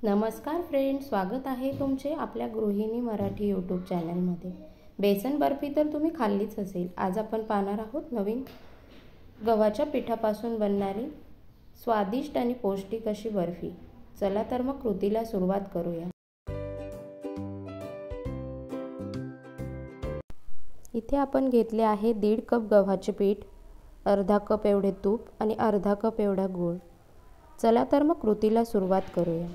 नमस्कार फ्रेंड्स, स्वागत आहे तुमचे आपल्या गृहिणी मराठी यूट्यूब चॅनलमध्ये। बेसन बर्फी तर तुम्ही खाल्लीच असेल। आज आपण पाहणार आहोत नवीन गव्हाच्या पिठापासून बनणारी स्वादिष्ट आणि पौष्टिक अशी बर्फी। चला तर मग कृतीला सुरुवात करूया। इथे आपण घेतले आहे 1.5 कप गव्हाचे पीठ, अर्धा कप एवढे तूप आणि अर्धा कप एवढा गूळ। चला तर मग कृतीला सुरुवात करूया।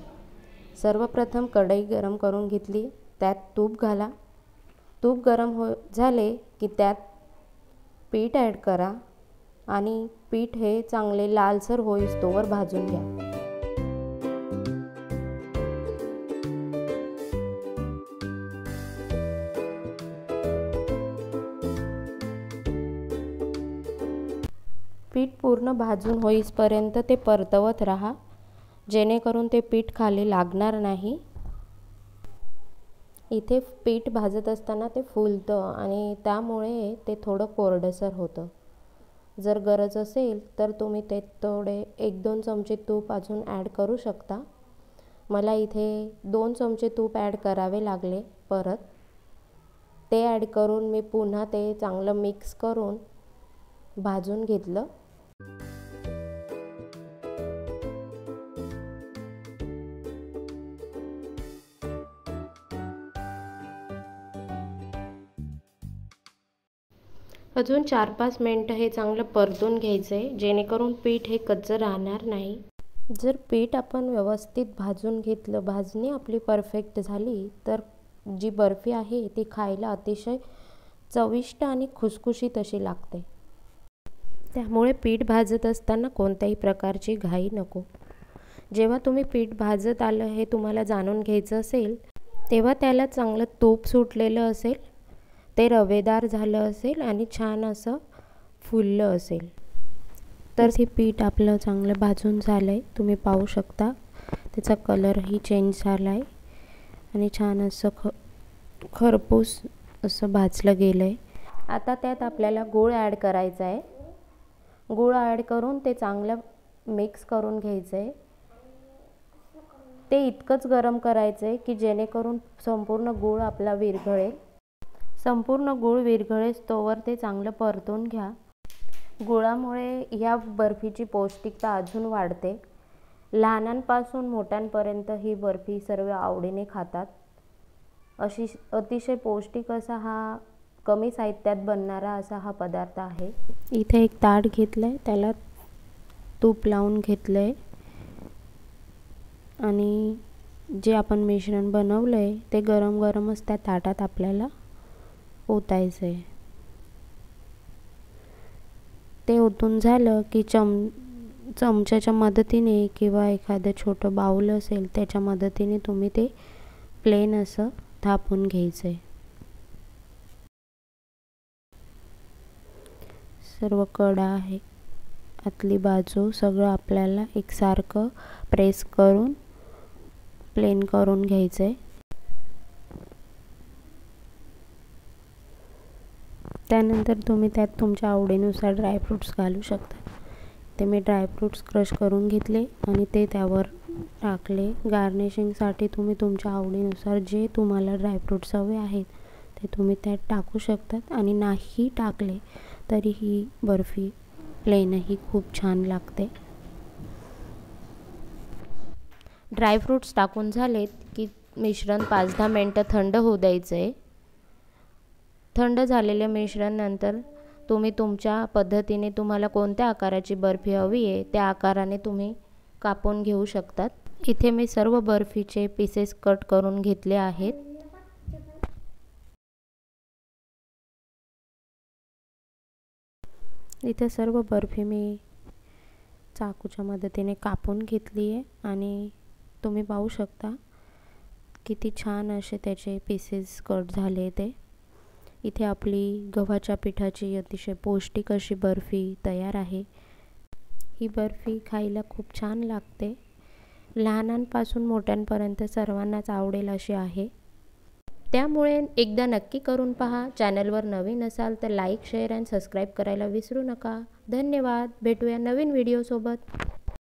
सर्वप्रथम कढई गरम करून घेतली, त्यात तूप घाला। तूप गरम झाले की त्यात पीठ ॲड करा आणि पीठ हे चांगले लालसर होईस्तोवर भाजून घ्या। पीठ पूर्ण भाजून होईपर्यंत ते परतवत राहा, जेणेकरून ते पीठ खाली लागणार नाही। इथे पीठ भाजत असताना ते फुलतं आणि त्यामुळे ते थोडं कोरडसर होतं। जर गरज असेल तर तुम्ही ते थोडे 1-2 चमचे तूप अजून ॲड करू शकता। मला इथे 2 चमचे तूप ॲड करावे लागले। परत ते ॲड करून मी पुन्हा ते चांगलं मिक्स करून भाजून घेतलं। अजून 4-5 मिनिटं हे चांगलं परतून घ्यायचं आहे, जेणेकरून पीठ हे कच्चं राहणार नाही। जर पीठ आपण व्यवस्थित भाजून घेतलं, भाजणी आपली परफेक्ट झाली, तर जी बर्फी आहे ती खायला अतिशय चविष्ट आणि खुसखुशीत अशी लागते। त्यामुळे पीठ भाजत असताना कोणत्याही प्रकारची घाई नको। जेव्हा तुम्ही पीठ भाजत आलं हे तुम्हाला जाणून घ्यायचं असेल, तेव्हा त्याला चांगलं तूप सुटलेलं असेल, ते रवेदार झालं असेल आणि छान असं फुललं असेल, तर हे पीठ आपलं चांगलं भाजून झालं आहे। तुम्ही पाहू शकता त्याचा कलरही चेंज झाला आहे आणि छान असं खरपूस असं भाजलं गेलं आहे। आता त्यात आपल्याला गूळ ॲड करायचा आहे। गूळ ॲड करून ते चांगलं मिक्स करून घ्यायचं आहे। ते इतकंच गरम करायचं आहे की जेणेकरून संपूर्ण गूळ आपला विरघळेल। संपूर्ण गूळ विरघळेस तोवर ते चांगलं परतून घ्या। गुळामुळे या बर्फीची पौष्टिकता अजून वाढते। लहानांपासून मोठ्यांपर्यंत ही बर्फी सर्व आवडीने खातात। अशी अतिशय पौष्टिक असा हा कमी साहित्यात बनणारा असा हा पदार्थ आहे। इथे एक ताट घेतलंय, त्याला तूप लावून घेतलंय आणि जे आपण मिश्रण बनवलंय ते गरम गरमच त्या ताटात आपल्याला ओतायचं आहे। ते ओतून झालं की चमच्याच्या मदतीने किंवा एखादं छोटं बाउल असेल त्याच्या मदतीने तुम्ही ते प्लेन असं थापून घ्यायचं आहे। सर्व कडा आहे, आतली बाजू सगळं आपल्याला एकसारखं प्रेस करून प्लेन करून घ्यायचं आहे। त्यानंतर तुम्ही त्यात तुमच्या आवडीनुसार ड्रायफ्रूट्स घालू शकता। ते मी ड्रायफ्रूट्स क्रश करून घेतले आणि ते त्यावर टाकले। गार्निशिंगसाठी तुम्ही तुमच्या आवडीनुसार जे तुम्हाला ड्रायफ्रूट्स हवे आहेत ते तुम्ही त्यात टाकू शकतात आणि नाही टाकले तरी ही बर्फी प्लेनही खूप छान लागते। ड्रायफ्रूट्स टाकून झालेत की मिश्रण 5-10 मिनिटं थंड होऊ द्यायचं आहे। थंड झालेले मिश्रण नंतर तुम्ही तुमच्या पद्धतीने तुम्हाला कोणत्या आकाराची बर्फी हवी आहे त्या आकाराने तुम्ही कापून घेऊ शकतात। इथे मी सर्व बर्फीचे पीसेस कट करून घेतले आहेत। इथे सर्व बर्फी मी चाकूच्या मदतीने कापून घेतली आहे आणि तुम्ही पाहू शकता किती छान असे त्याचे पीसेस कट झाले ते। इथे आपली गव्हाच्या पिठाची अतिशय पौष्टिक अशी बर्फी तयार आहे। ही बर्फी खायला खूप छान लागते। लहानांपासून मोठ्यांपर्यंत सर्वांनाच आवडेल अशी आहे। त्यामुळे एकदा नक्की करून पहा। चॅनलवर नवीन असाल तर लाईक, शेअर आणि सबस्क्राईब करायला विसरू नका। धन्यवाद। भेटूया नवीन व्हिडिओ सोबत।